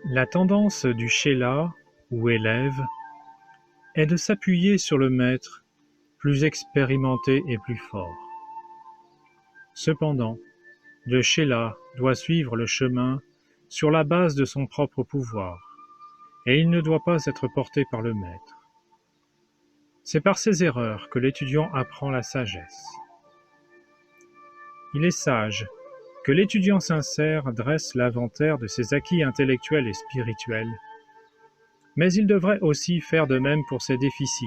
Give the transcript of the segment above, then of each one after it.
La tendance du Shéla, ou élève, est de s'appuyer sur le maître, plus expérimenté et plus fort. Cependant, le Shéla doit suivre le chemin sur la base de son propre pouvoir, et il ne doit pas être porté par le maître. C'est par ses erreurs que l'étudiant apprend la sagesse. Il est sage que l'étudiant sincère dresse l'inventaire de ses acquis intellectuels et spirituels, mais il devrait aussi faire de même pour ses déficits,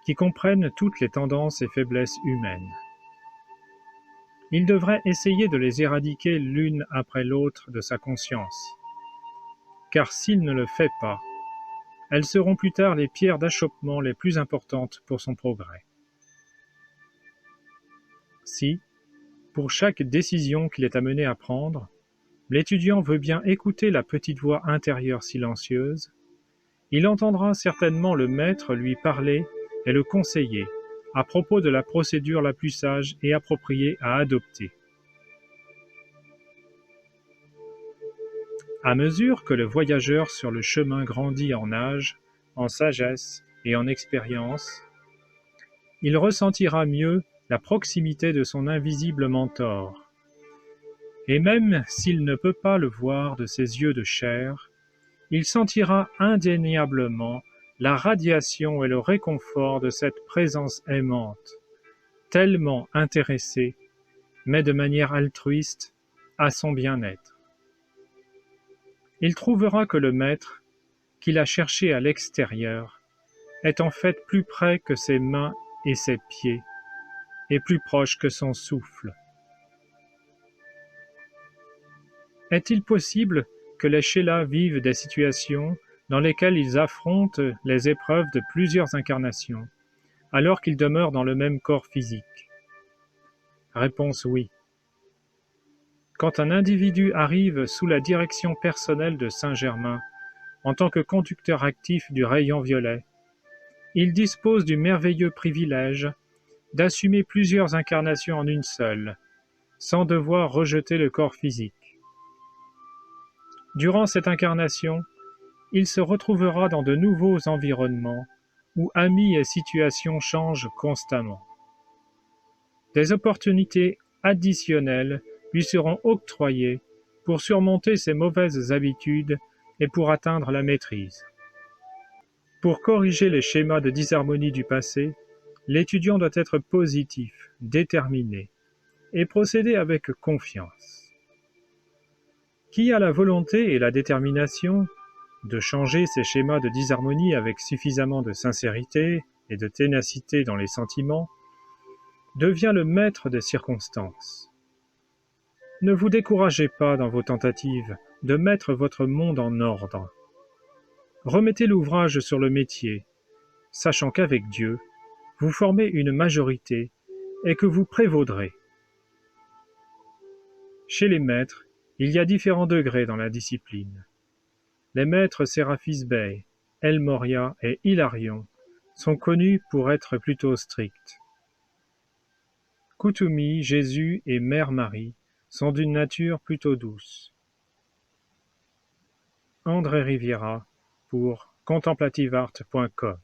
qui comprennent toutes les tendances et faiblesses humaines. Il devrait essayer de les éradiquer l'une après l'autre de sa conscience, car s'il ne le fait pas, elles seront plus tard les pierres d'achoppement les plus importantes pour son progrès. Si, pour chaque décision qu'il est amené à prendre, l'étudiant veut bien écouter la petite voix intérieure silencieuse, il entendra certainement le maître lui parler et le conseiller à propos de la procédure la plus sage et appropriée à adopter. À mesure que le voyageur sur le chemin grandit en âge, en sagesse et en expérience, il ressentira mieux la proximité de son invisible mentor. Et même s'il ne peut pas le voir de ses yeux de chair, il sentira indéniablement la radiation et le réconfort de cette présence aimante, tellement intéressée, mais de manière altruiste, à son bien-être. Il trouvera que le maître, qu'il a cherché à l'extérieur, est en fait plus près que ses mains et ses pieds, et plus proche que son souffle. Est-il possible que les Shélas vivent des situations dans lesquelles ils affrontent les épreuves de plusieurs incarnations, alors qu'ils demeurent dans le même corps physique? Réponse oui. Quand un individu arrive sous la direction personnelle de Saint-Germain, en tant que conducteur actif du rayon violet, il dispose du merveilleux privilège d'assumer plusieurs incarnations en une seule, sans devoir rejeter le corps physique. Durant cette incarnation, il se retrouvera dans de nouveaux environnements où amis et situations changent constamment. Des opportunités additionnelles lui seront octroyées pour surmonter ses mauvaises habitudes et pour atteindre la maîtrise. Pour corriger les schémas de disharmonie du passé, l'étudiant doit être positif, déterminé et procéder avec confiance. Qui a la volonté et la détermination de changer ces schémas de disharmonie avec suffisamment de sincérité et de ténacité dans les sentiments, devient le maître des circonstances. Ne vous découragez pas dans vos tentatives de mettre votre monde en ordre. Remettez l'ouvrage sur le métier, sachant qu'avec Dieu, vous formez une majorité et que vous prévaudrez. Chez les maîtres, il y a différents degrés dans la discipline. Les maîtres Séraphis Bey, El Morya et Hilarion sont connus pour être plutôt stricts. Koutoumi, Jésus et Mère Marie sont d'une nature plutôt douce. André Riviera pour contemplativeart.com